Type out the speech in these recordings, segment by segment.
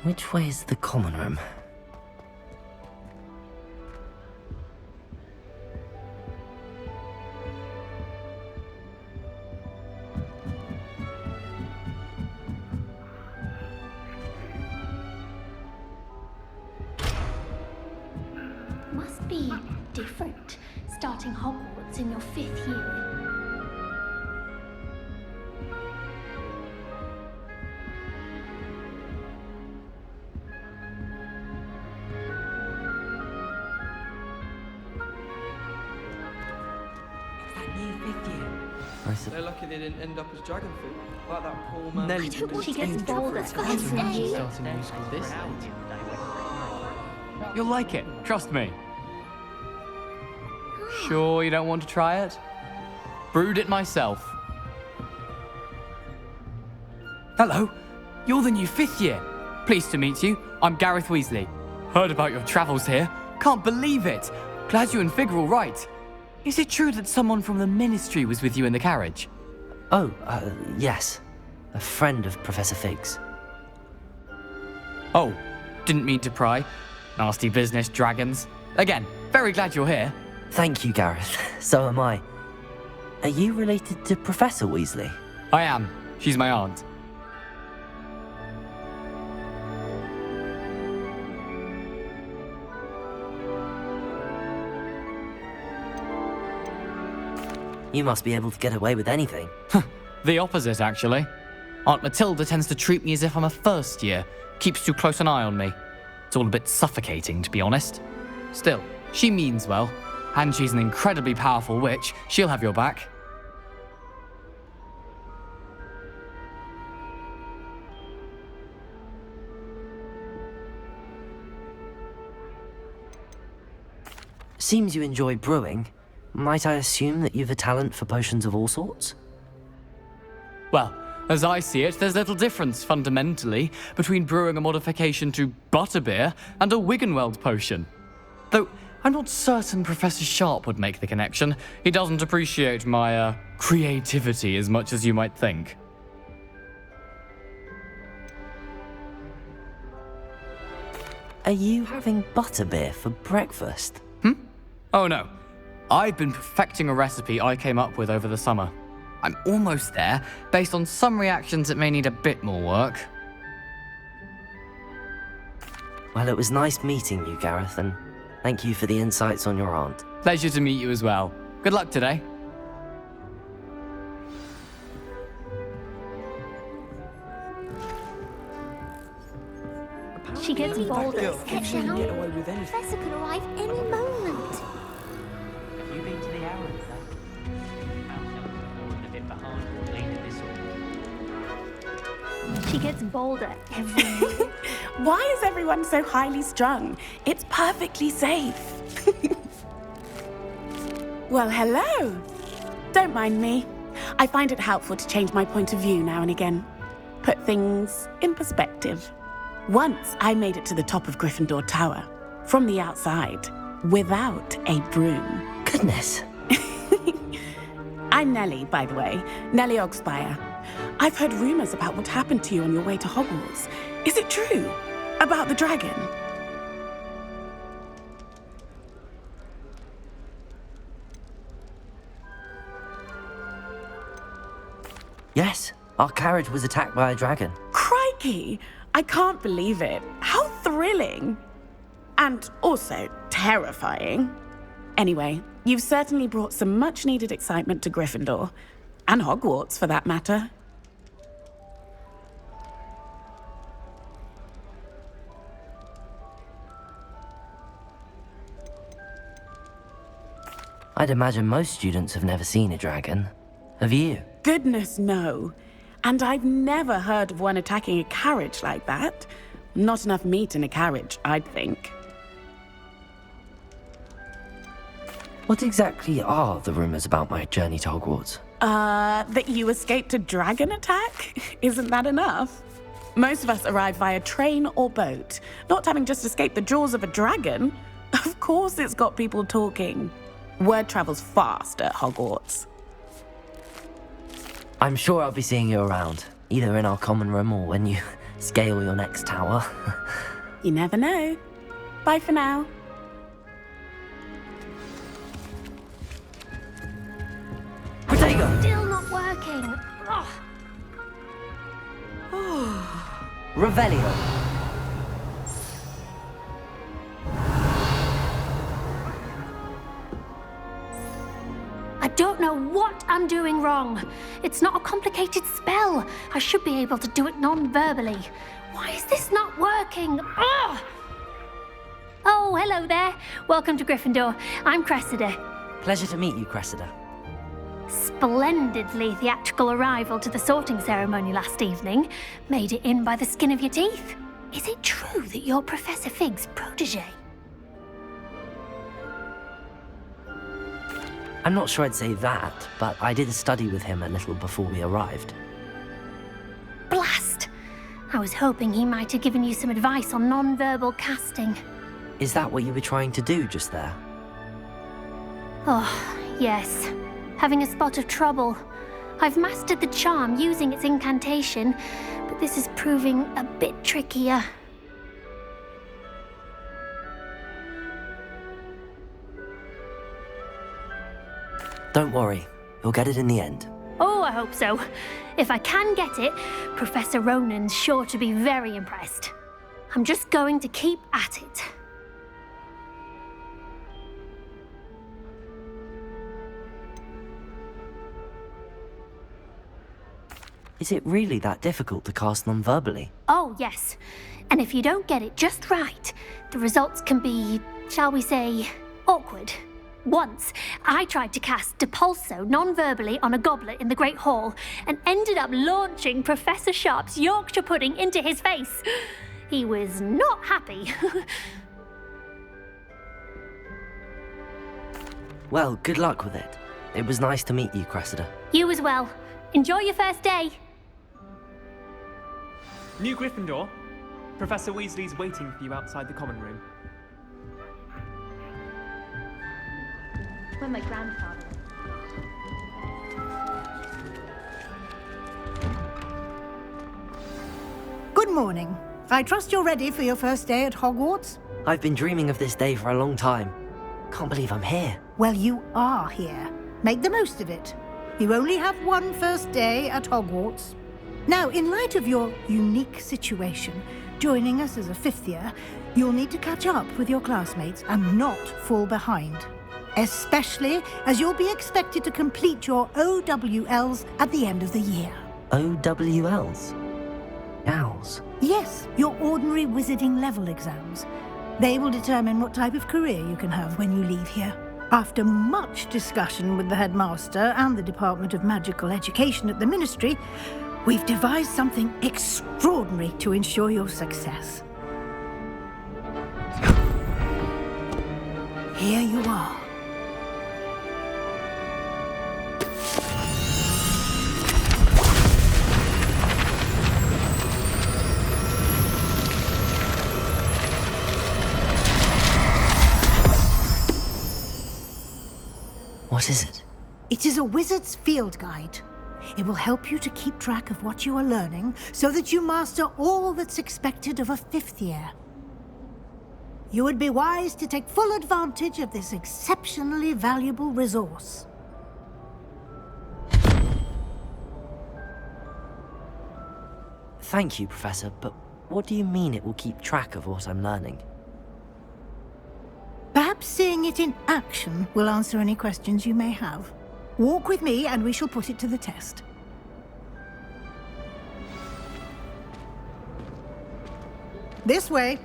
Which way is the common room? Must be different, starting Hogwarts in your 5th year. They're lucky they didn't end up as dragon food, like that poor man. I don't want she gets bolder every day. You'll like it, trust me. Sure you don't want to try it? Brewed it myself. Hello, you're the new 5th year. Pleased to meet you, I'm Gareth Weasley. Heard about your travels here. Can't believe it. Glad you and Fig are all right. Is it true that someone from the Ministry was with you in the carriage? Oh, yes. A friend of Professor Fig's. Oh, didn't mean to pry. Nasty business, dragons. Again, very glad you're here. Thank you, Gareth. So am I. Are you related to Professor Weasley? I am. She's my aunt. You must be able to get away with anything. The opposite, actually. Aunt Matilda tends to treat me as if I'm a first year. Keeps too close an eye on me. It's all a bit suffocating, to be honest. Still, she means well. And she's an incredibly powerful witch. She'll have your back. Seems you enjoy brewing. Might I assume that you've a talent for potions of all sorts? Well, as I see it, there's little difference, fundamentally, between brewing a modification to butterbeer and a Wiggenweld potion. Though, I'm not certain Professor Sharp would make the connection. He doesn't appreciate my, creativity as much as you might think. Are you having butterbeer for breakfast? Oh no. I've been perfecting a recipe I came up with over the summer. I'm almost there, based on some reactions that may need a bit more work. Well, it was nice meeting you, Gareth, and thank you for the insights on your aunt. Pleasure to meet you as well. Good luck today. She gets bolder. If she can get away with anything. Professor could arrive any moment. Have you been to the hour today? A bit behind, leaning this way. She gets bolder every day. Why is everyone so highly strung? It's perfectly safe. Well, hello. Don't mind me. I find it helpful to change my point of view now and again. Put things in perspective. Once I made it to the top of Gryffindor Tower, from the outside, without a broom. Goodness. I'm Nellie, by the way. Nellie Ogspire. I've heard rumors about what happened to you on your way to Hogwarts. Is it true? About the dragon? Yes, our carriage was attacked by a dragon. Crikey! I can't believe it. How thrilling! And also terrifying. Anyway, you've certainly brought some much-needed excitement to Gryffindor. And Hogwarts, for that matter. I'd imagine most students have never seen a dragon. Have you? Goodness, no. And I've never heard of one attacking a carriage like that. Not enough meat in a carriage, I'd think. What exactly are the rumors about my journey to Hogwarts? That you escaped a dragon attack? Isn't that enough? Most of us arrive via train or boat, not having just escaped the jaws of a dragon. Of course it's got people talking. Word travels fast at Hogwarts. I'm sure I'll be seeing you around, either in our common room or when you Scale your next tower. You never know. Bye for now. Protego! Still not working. Revelio. I don't know what I'm doing wrong. It's not a complicated spell. I should be able to do it non-verbally. Why is this not working? Ugh! Oh, hello there. Welcome to Gryffindor. I'm Cressida. Pleasure to meet you, Cressida. Splendidly theatrical arrival to the sorting ceremony last evening. Made it in by the skin of your teeth. Is it true that you're Professor Fig's protege? I'm not sure I'd say that, but I did study with him a little before we arrived. Blast! I was hoping he might have given you some advice on non-verbal casting. Is that what you were trying to do just there? Oh, yes. Having a spot of trouble. I've mastered the charm using its incantation, but this is proving a bit trickier. Don't worry, you'll get it in the end. Oh, I hope so. If I can get it, Professor Ronan's sure to be very impressed. I'm just going to keep at it. Is it really that difficult to cast non-verbally? Oh, yes. And if you don't get it just right, the results can be, shall we say, awkward. Once, I tried to cast Depulso non-verbally on a goblet in the Great Hall and ended up launching Professor Sharp's Yorkshire pudding into his face. He was not happy. Well, good luck with it. It was nice to meet you, Cressida. You as well. Enjoy your first day. New Gryffindor, Professor Weasley's waiting for you outside the common room. When my grandfather... Good morning. I trust you're ready for your first day at Hogwarts? I've been dreaming of this day for a long time. Can't believe I'm here. Well, you are here. Make the most of it. You only have one first day at Hogwarts. Now, in light of your unique situation, joining us as a fifth year, you'll need to catch up with your classmates and not fall behind. Especially as you'll be expected to complete your OWLs at the end of the year. OWLs? Owls? Yes, your ordinary wizarding level exams. They will determine what type of career you can have when you leave here. After much discussion with the headmaster and the Department of Magical Education at the Ministry, we've devised something extraordinary to ensure your success. Here you are. What is it? It is a wizard's field guide. It will help you to keep track of what you are learning so that you master all that's expected of a fifth year. You would be wise to take full advantage of this exceptionally valuable resource. Thank you, Professor, but what do you mean it will keep track of what I'm learning? Perhaps seeing it in action will answer any questions you may have. Walk with me and we shall put it to the test. This way.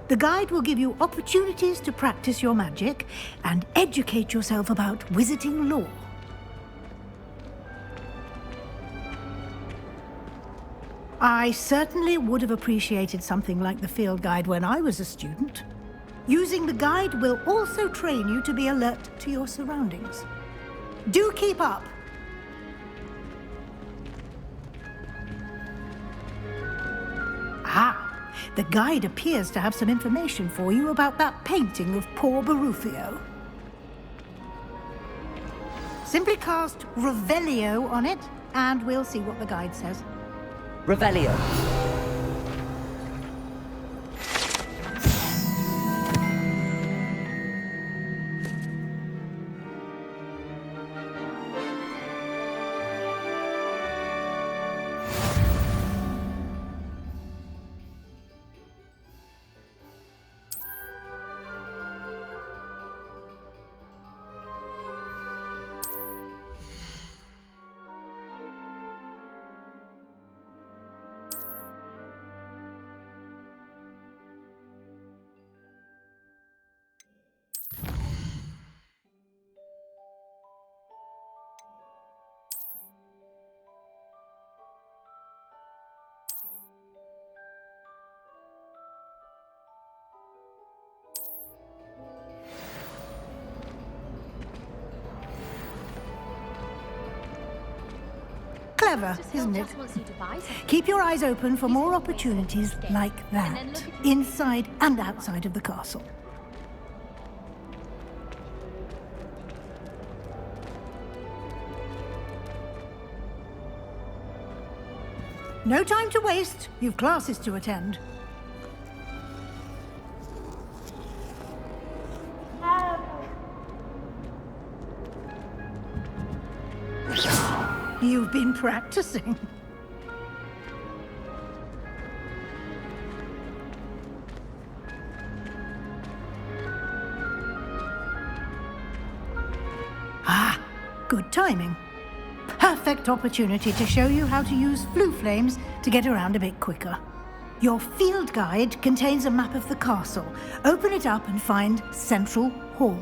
The guide will give you opportunities to practice your magic and educate yourself about wizarding lore. I certainly would have appreciated something like the field guide when I was a student. Using the guide will also train you to be alert to your surroundings. Do keep up! Ah, the guide appears to have some information for you about that painting of poor Barufio. Simply cast Revelio on it, and we'll see what the guide says. Revelio. Clever, isn't it? Keep your eyes open for more opportunities like that, inside and outside of the castle. No time to waste. You've classes to attend. You've been practicing. Ah, good timing. Perfect opportunity to show you how to use flue flames to get around a bit quicker. Your field guide contains a map of the castle. Open it up and find Central Hall.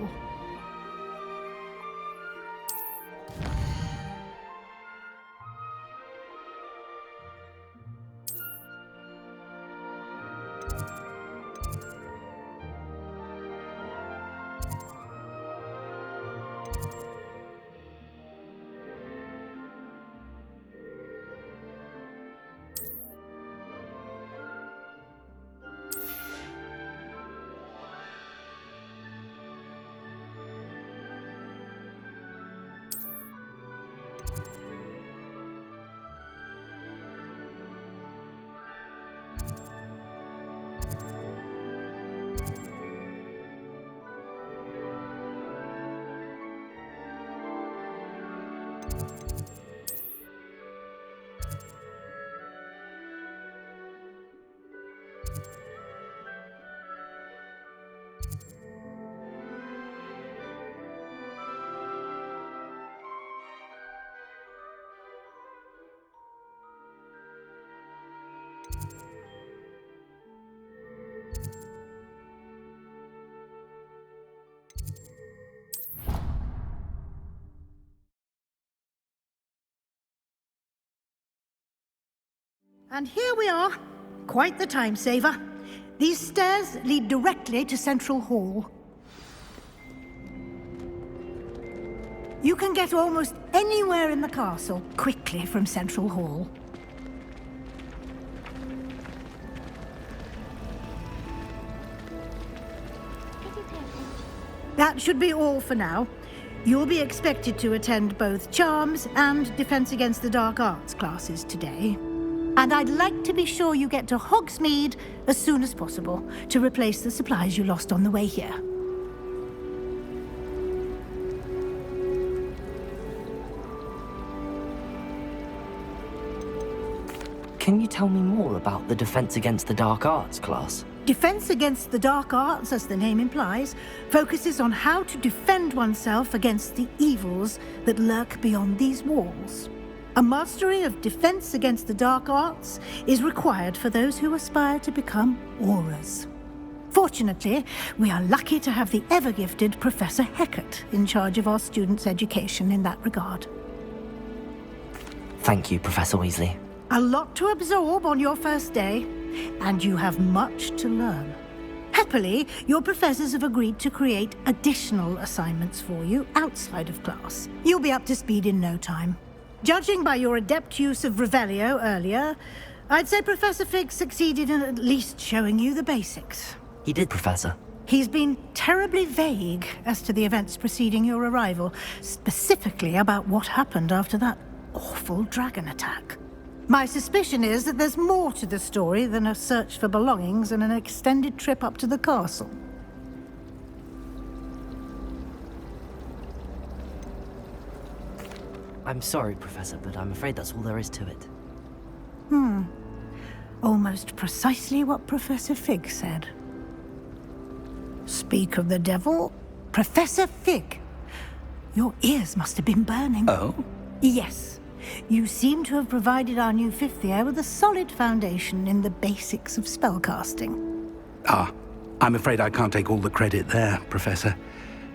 And here we are. Quite the time saver. These stairs lead directly to Central Hall. You can get almost anywhere in the castle quickly from Central Hall. That should be all for now. You'll be expected to attend both Charms and Defense Against the Dark Arts classes today. And I'd like to be sure you get to Hogsmeade as soon as possible to replace the supplies you lost on the way here. Can you tell me more about the Defense Against the Dark Arts class? Defense Against the Dark Arts, as the name implies, focuses on how to defend oneself against the evils that lurk beyond these walls. A mastery of Defense Against the Dark Arts is required for those who aspire to become Aurors. Fortunately, we are lucky to have the ever-gifted Professor Hecat in charge of our students' education in that regard. Thank you, Professor Weasley. A lot to absorb on your first day, and you have much to learn. Happily, your professors have agreed to create additional assignments for you outside of class. You'll be up to speed in no time. Judging by your adept use of Revelio earlier, I'd say Professor Fig succeeded in at least showing you the basics. He did, Professor. He's been terribly vague as to the events preceding your arrival, specifically about what happened after that awful dragon attack. My suspicion is that there's more to the story than a search for belongings and an extended trip up to the castle. I'm sorry, Professor, but I'm afraid that's all there is to it. Almost precisely what Professor Fig said. Speak of the devil, Professor Fig. Your ears must have been burning. Oh? Yes. You seem to have provided our new fifth year with a solid foundation in the basics of spellcasting. I'm afraid I can't take all the credit there, Professor.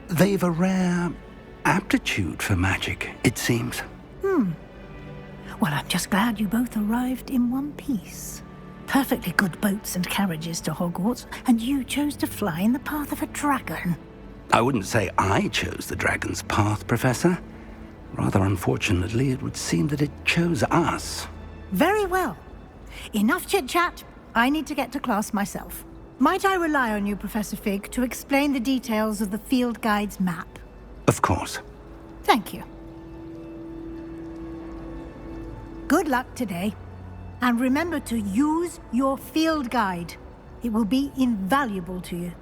They've a rare aptitude for magic, it seems. Well, I'm just glad you both arrived in one piece. Perfectly good boats and carriages to Hogwarts, and you chose to fly in the path of a dragon. I wouldn't say I chose the dragon's path, Professor. Rather unfortunately, it would seem that it chose us. Very well. Enough chit-chat. I need to get to class myself. Might I rely on you, Professor Fig, to explain the details of the field guide's map? Of course. Thank you. Good luck today. And remember to use your field guide. It will be invaluable to you.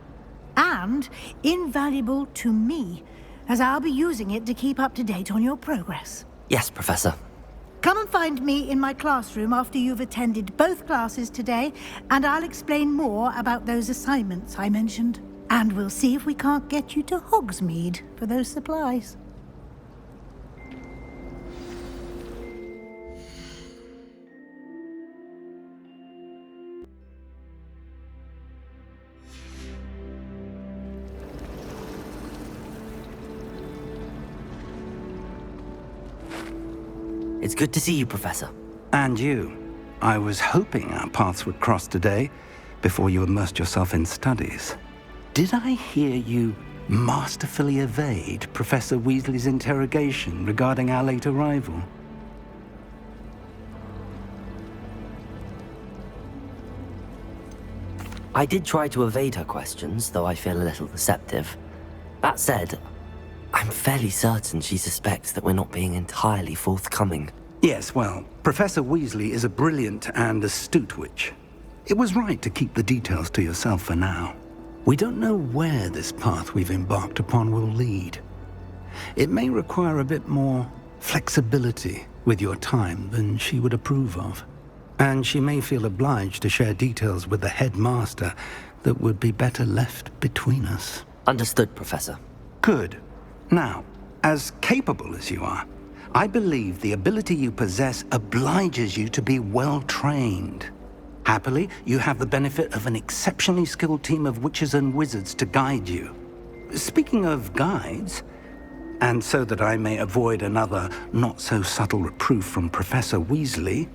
And invaluable to me, as I'll be using it to keep up to date on your progress. Yes, Professor. Come and find me in my classroom after you've attended both classes today, and I'll explain more about those assignments I mentioned. And we'll see if we can't get you to Hogsmeade for those supplies. It's good to see you, Professor. And you. I was hoping our paths would cross today, before you immersed yourself in studies. Did I hear you masterfully evade Professor Weasley's interrogation regarding our late arrival? I did try to evade her questions, though I feel a little deceptive. That said, I'm fairly certain she suspects that we're not being entirely forthcoming. Yes, well, Professor Weasley is a brilliant and astute witch. It was right to keep the details to yourself for now. We don't know where this path we've embarked upon will lead. It may require a bit more flexibility with your time than she would approve of. And she may feel obliged to share details with the headmaster that would be better left between us. Understood, Professor. Good. Now, as capable as you are, I believe the ability you possess obliges you to be well trained. Happily, you have the benefit of an exceptionally skilled team of witches and wizards to guide you. Speaking of guides, and so that I may avoid another not-so-subtle reproof from Professor Weasley,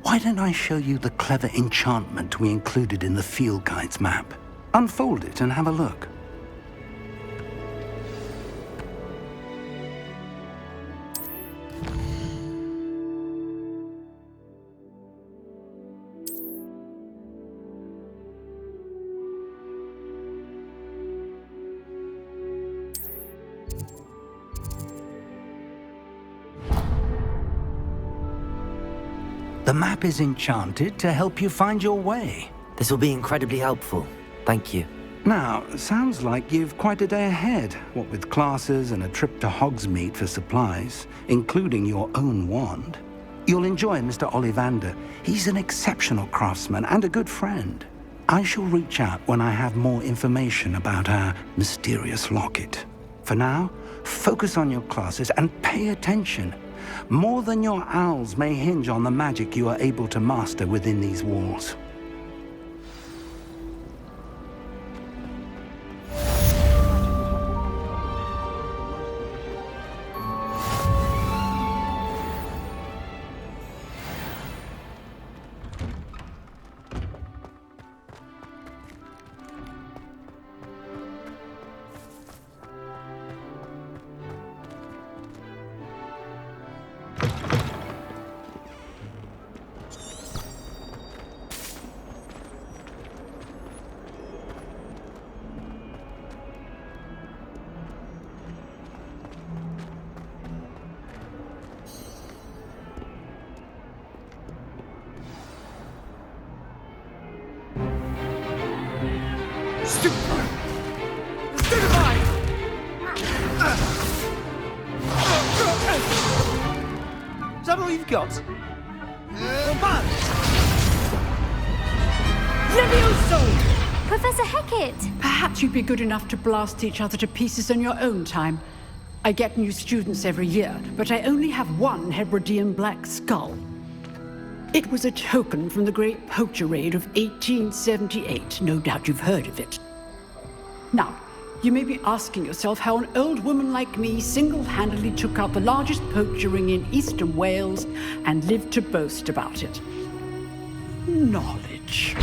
why don't I show you the clever enchantment we included in the field guide's map? Unfold it and have a look. The map is enchanted to help you find your way. This will be incredibly helpful. Thank you. Now, sounds like you've quite a day ahead, what with classes and a trip to Hogsmeade for supplies, including your own wand. You'll enjoy Mr. Ollivander. He's an exceptional craftsman and a good friend. I shall reach out when I have more information about our mysterious locket. For now, focus on your classes and pay attention. More than your owls may hinge on the magic you are able to master within these walls. that all you've got? Levioso! Professor Hecat! Perhaps you'd be good enough to blast each other to pieces on your own time. I get new students every year, but I only have one Hebridean black skull. It was a token from the Great Poacher Raid of 1878. No doubt you've heard of it. Now, you may be asking yourself how an old woman like me single-handedly took out the largest poacher ring in eastern Wales and lived to boast about it. Knowledge.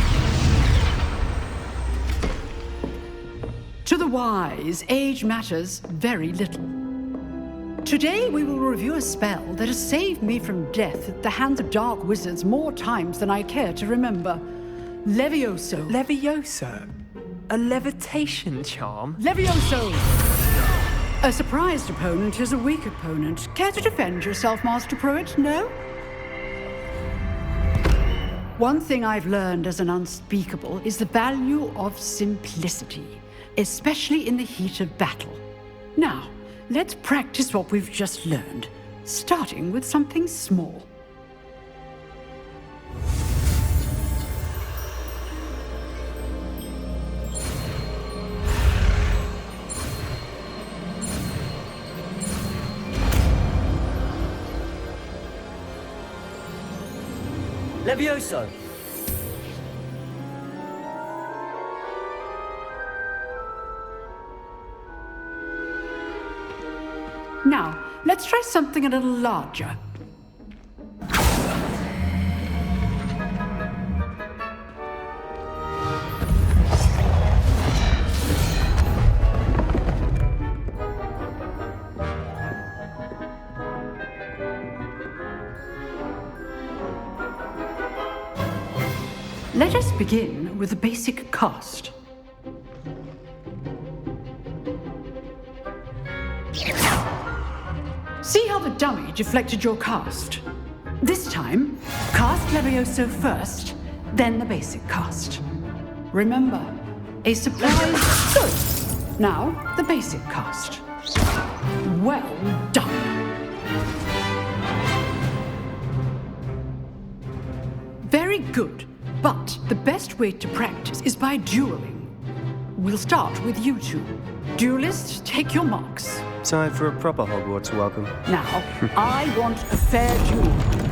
To the wise, age matters very little. Today we will review a spell that has saved me from death at the hands of dark wizards more times than I care to remember. Levioso. Levioso? A levitation charm? Levioso! A surprised opponent is a weak opponent. Care to defend yourself, Master Pruitt? No? One thing I've learned as an unspeakable is the value of simplicity, especially in the heat of battle. Now, let's practice what we've just learned, starting with something small. Levioso! Now, let's try something a little larger. Let us begin with the basic cast. See how the dummy deflected your cast? This time, cast Levioso first, then the basic cast. Remember, a surprise. Good. Now, the basic cast. Well done. Very good. But the best way to practice is by dueling. We'll start with you two. Duelists, take your marks. Time for a proper Hogwarts welcome. Now, I want a fair duel,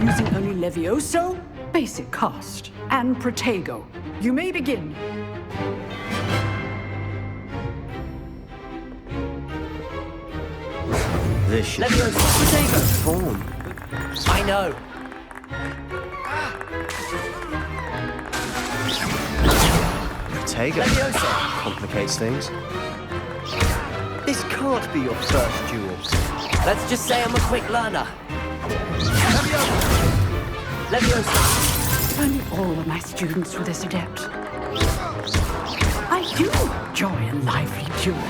using only Levioso, basic cast, and Protego. You may begin. Vicious. Levioso! Protego! Form. I know. Protego. Levioso! Complicates things. This can't be your first duel. Let's just say I'm a quick learner. Levioso! If only all of my students were this adept. I do enjoy a lively duel.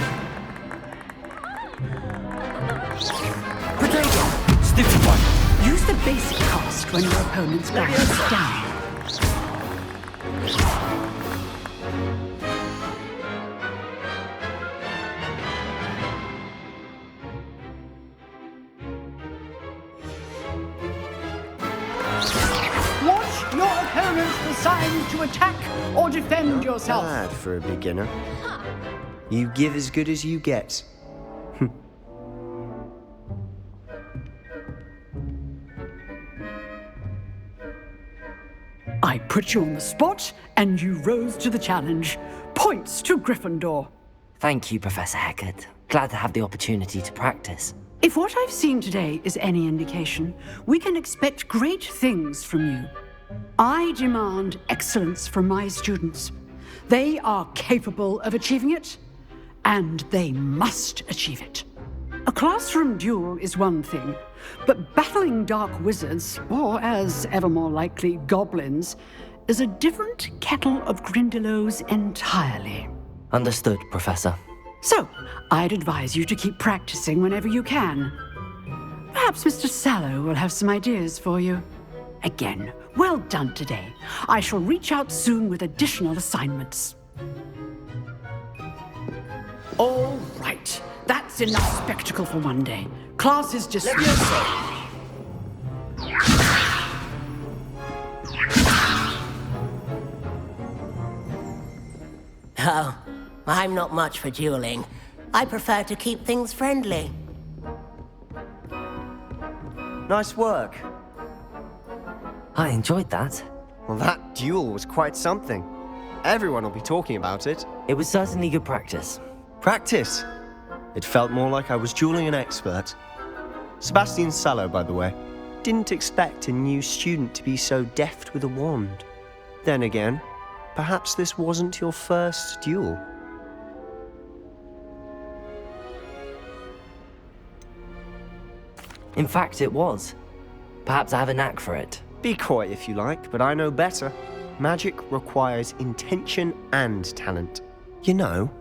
Protego! Stupid one! Use the basic cast when your opponent's guard is down. Watch your opponent's deciding to attack or defend yourself. Bad for a beginner. You give as good as you get. I put you on the spot, and you rose to the challenge. Points to Gryffindor. Thank you, Professor Hecat. Glad to have the opportunity to practice. If what I've seen today is any indication, we can expect great things from you. I demand excellence from my students. They are capable of achieving it, and they must achieve it. A classroom duel is one thing, but battling dark wizards, or as ever more likely, goblins, is a different kettle of Grindylows entirely. Understood, Professor. So, I'd advise you to keep practicing whenever you can. Perhaps Mr. Sallow will have some ideas for you. Again, well done today. I shall reach out soon with additional assignments. All right. That's enough spectacle for one day. Class is dismissed. Oh, I'm not much for dueling. I prefer to keep things friendly. Nice work. I enjoyed that. Well, that duel was quite something. Everyone will be talking about it. It was certainly good practice. Practice? It felt more like I was dueling an expert. Sebastian Sallow, by the way. Didn't expect a new student to be so deft with a wand. Then again, perhaps this wasn't your first duel. In fact, it was. Perhaps I have a knack for it. Be coy if you like, but I know better. Magic requires intention and talent. You know,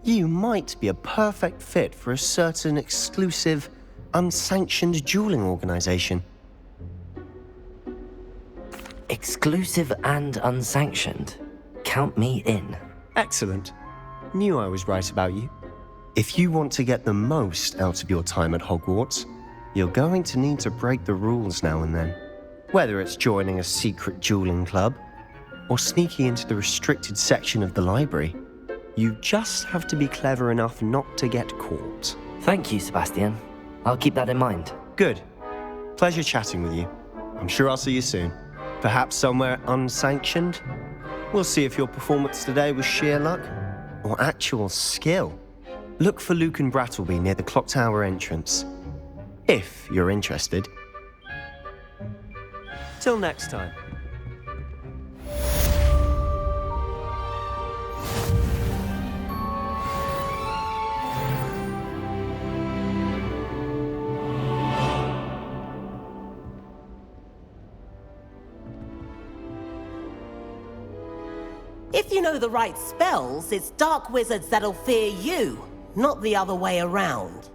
you might be a perfect fit for a certain exclusive, unsanctioned dueling organization. Exclusive and unsanctioned. Count me in. Excellent. Knew I was right about you. If you want to get the most out of your time at Hogwarts, you're going to need to break the rules now and then. Whether it's joining a secret dueling club, or sneaking into the restricted section of the library, you just have to be clever enough not to get caught. Thank you, Sebastian. I'll keep that in mind. Good. Pleasure chatting with you. I'm sure I'll see you soon. Perhaps somewhere unsanctioned? We'll see if your performance today was sheer luck or actual skill. Look for Luke and Brattleby near the clock tower entrance, if you're interested. Till next time. If you know the right spells, it's dark wizards that'll fear you, not the other way around.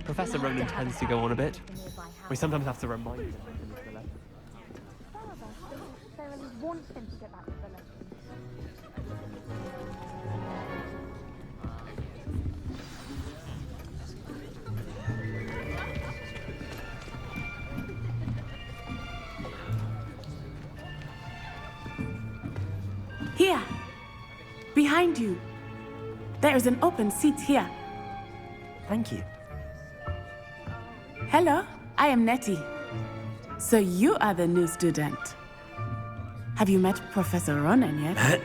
Professor Ronan tends to go on a bit. We sometimes have to remind him. Here. Behind you. There is an open seat here. Thank you. Hello, I am Nettie. So you are the new student. Have you met Professor Ronan yet?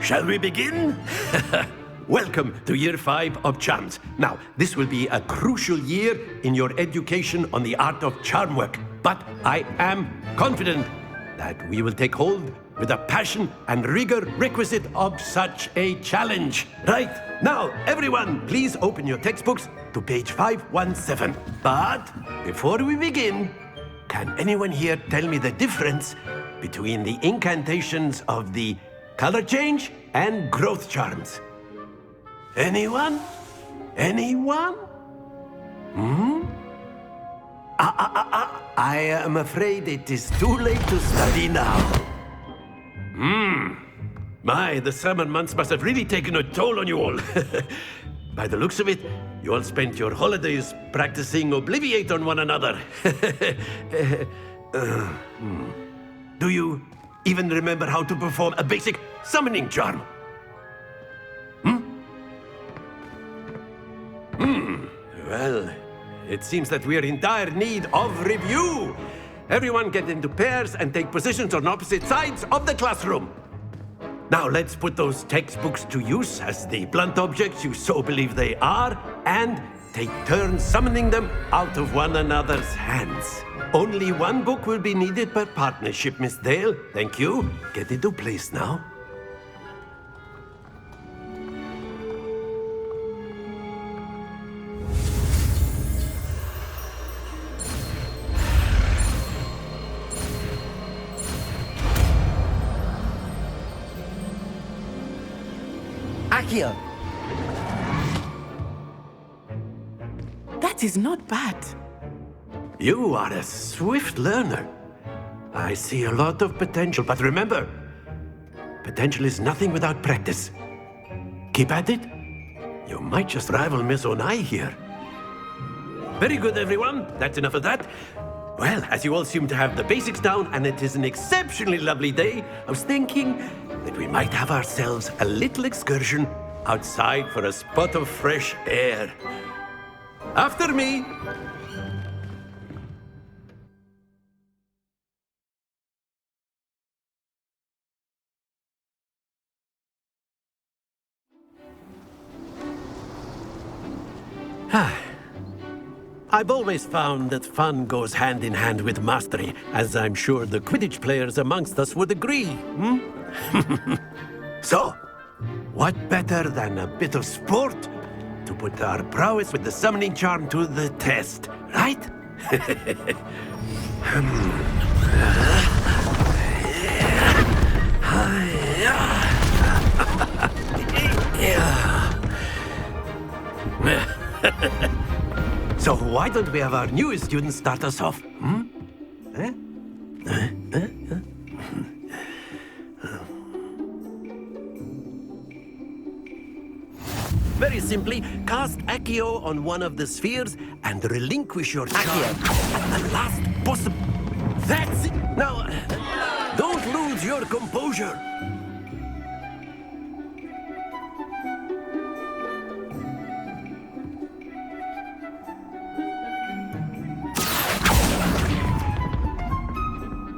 Shall we begin? Welcome to Year 5 of Charms. Now, this will be a crucial year in your education on the art of charm work. But I am confident that we will take hold with the passion and rigor requisite of such a challenge. Right, now, everyone, please open your textbooks to page 517. But before we begin, can anyone here tell me the difference between the incantations of the color change and growth charms? Anyone? Anyone? I am afraid it is too late to study now. My, the summer months must have really taken a toll on you all. By the looks of it, you all spent your holidays practicing Obliviate on one another. Do you even remember how to perform a basic summoning charm? Well, it seems that we are in dire need of review. Everyone get into pairs and take positions on opposite sides of the classroom. Now let's put those textbooks to use as the blunt objects you so believe they are, and take turns summoning them out of one another's hands. Only one book will be needed per partnership, Miss Dale. Thank you. Get into place now. Accio! That is not bad. You are a swift learner. I see a lot of potential, but remember, potential is nothing without practice. Keep at it. You might just rival Miss Onai here. Very good, everyone. That's enough of that. Well, as you all seem to have the basics down, and it is an exceptionally lovely day, I was thinking that we might have ourselves a little excursion outside for a spot of fresh air. After me! I've always found that fun goes hand in hand with mastery, as I'm sure the Quidditch players amongst us would agree, So, what better than a bit of sport to put our prowess with the summoning charm to the test, right? So why don't we have our newest student start us off? Very simply, cast Accio on one of the spheres and relinquish your charm at the last possible... That's it! Now, don't lose your composure.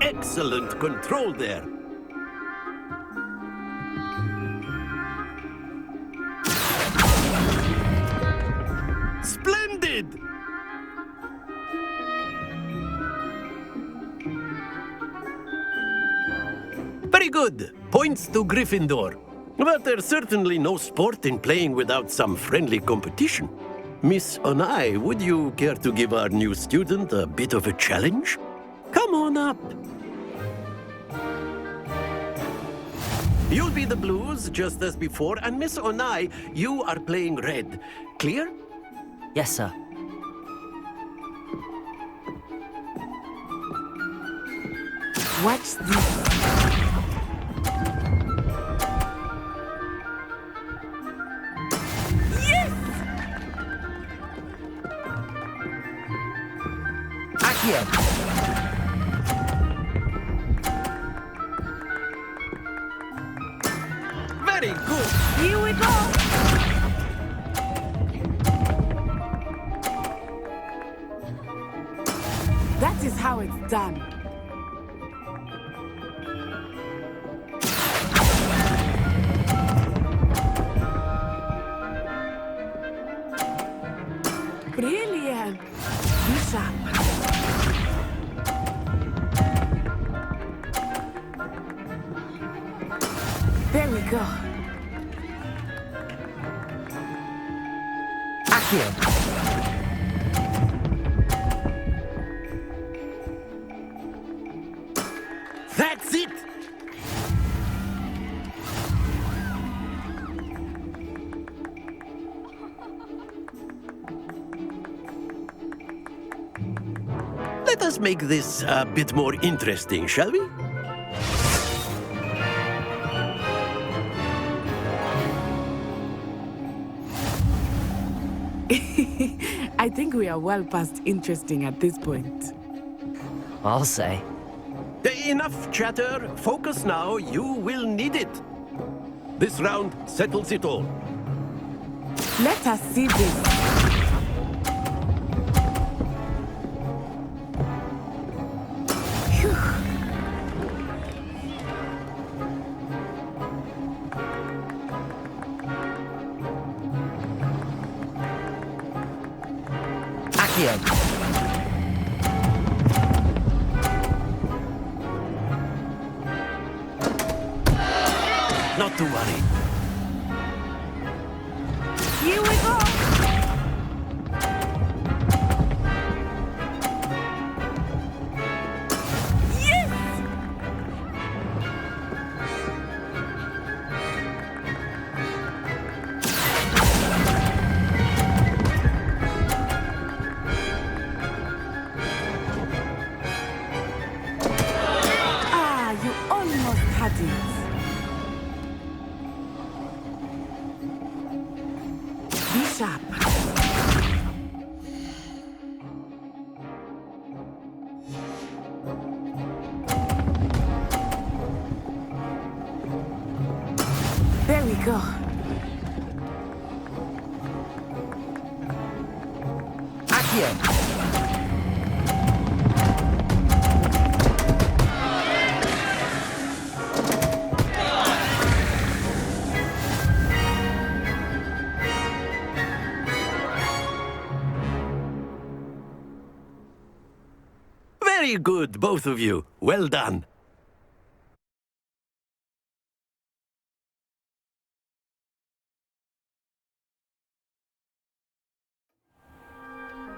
Excellent control there. Splendid! Very good. Points to Gryffindor. But there's certainly no sport in playing without some friendly competition. Miss Onai, would you care to give our new student a bit of a challenge? Come on up. You'll be the blues, just as before, and Miss Onai, you are playing red. Clear? Yes, sir. Watch this. Yes! Accio! Very good. Here we go. That is how it's done. Brilliant. Be sharp. There we go. Accio! That's it! Let us make this a bit more interesting, shall we? I think we are well past interesting at this point. I'll say. Enough chatter. Focus now. You will need it. This round settles it all. Let us see this. Phew. Accio. Not to worry. Here we go! You almost had it. Be sharp. There we go. Accio. Very good, both of you. Well done.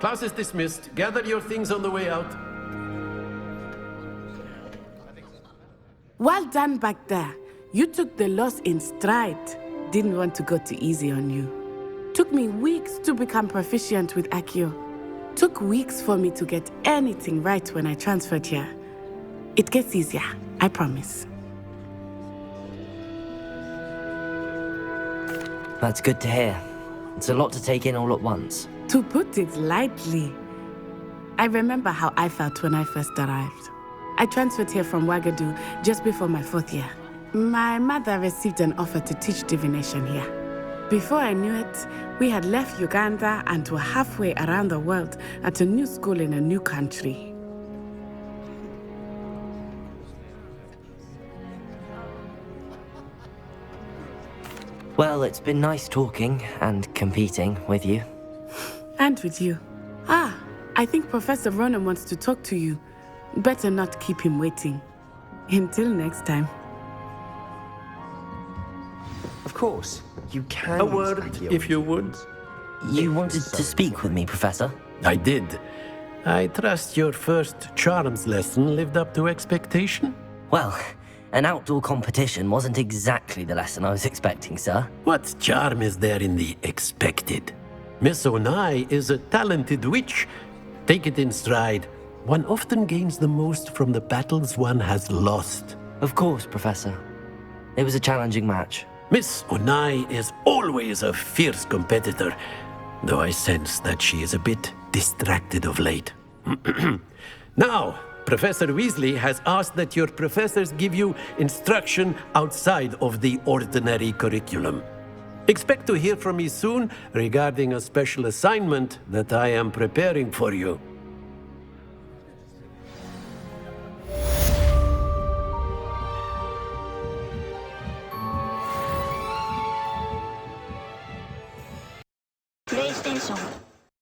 Class is dismissed. Gather your things on the way out. Well done back there. You took the loss in stride. Didn't want to go too easy on you. Took me weeks to become proficient with Accio. Took weeks for me to get anything right when I transferred here. It gets easier, I promise. That's good to hear. It's a lot to take in all at once. To put it lightly, I remember how I felt when I first arrived. I transferred here from Ouagadougou just before my 4th year. My mother received an offer to teach divination here. Before I knew it, we had left Uganda and were halfway around the world at a new school in a new country. Well, it's been nice talking and competing with you. And with you. I think Professor Ronan wants to talk to you. Better not keep him waiting. Until next time. Of course, you can. A word, if you would. You wanted to speak with me, Professor? I did. I trust your first charms lesson lived up to expectation? Well, an outdoor competition wasn't exactly the lesson I was expecting, sir. What charm is there in the expected? Miss Onai is a talented witch. Take it in stride. One often gains the most from the battles one has lost. Of course, Professor. It was a challenging match. Miss Onai is always a fierce competitor, though I sense that she is a bit distracted of late. Now, Professor Weasley has asked that your professors give you instruction outside of the ordinary curriculum. Expect to hear from me soon regarding a special assignment that I am preparing for you.